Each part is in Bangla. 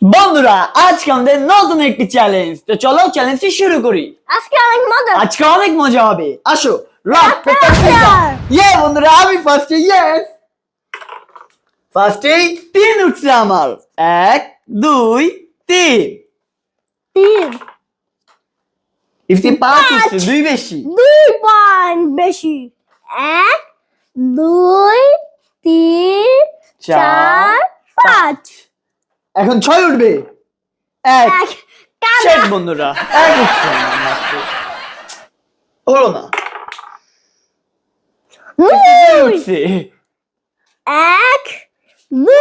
বন্ধুরা আজকে আমাদের নতুন একটি চ্যালেঞ্জ, তো চলো চ্যালেঞ্জটি শুরু করি। আজকে অনেক মজা হবে, আসো। Rock paper scissor. বন্ধুরা আমি ফার্স্টে, ফার্স্টেই 3 উঠছে আমার। 1 2 3 ইফতি 5 উঠছে, 2 বেশি। 2 পয়েন্ট বেশি। 1 2 3 4 5। এখন 6 উঠবে। 1 কানা। শেট বন্ধুরা, 1 উঠছে আমার মাত্র। হলো না। 2 উঠছে। 1 2।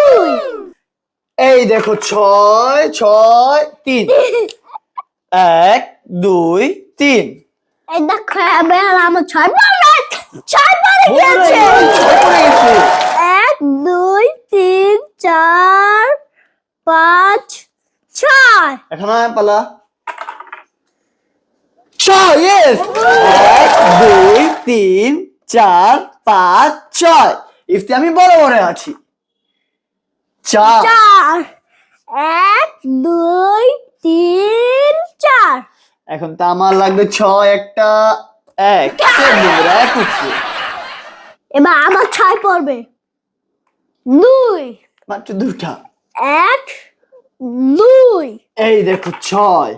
এই দেখো 6 6 3 1 2 3। এই দেখো এবার আমার 6 পড়ে 6 পড়ে বন্ধুরা গেছে। এই 6 পড়ে গেছে। 1 2 3 4 5 6। এখন আমার পালা। 6, ইয়েস। 1 2 3 4 5 6। ইফতি আমি বড় বড় আছি। 4 4 1 2 3 4। এখন তো আমার লাগবে 6 একটা 1 বন্ধুরা 1 উঠছে। এবার আমার 6 পড়বে। 2 মাত্র 2টা। 1 2। এই দেখো 6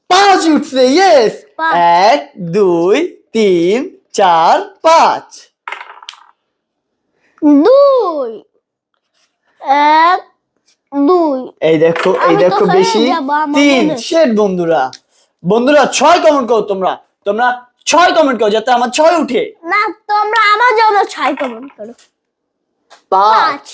5 উঠছে, ইয়েস। 1 2 3 4 5। 2 1 2। এই দেখো আমি তো হেরে বেশি। যাবো, আমার 3 মনে। শেট বন্ধুরা। বন্ধুরা 6 কমেন্ট করো তোমরা। তোমরা 6 কমেন্ট করো যাতে আমার 6 উঠে। না তোমরা আমার জন্য 6 কমেন্ট করো। 5।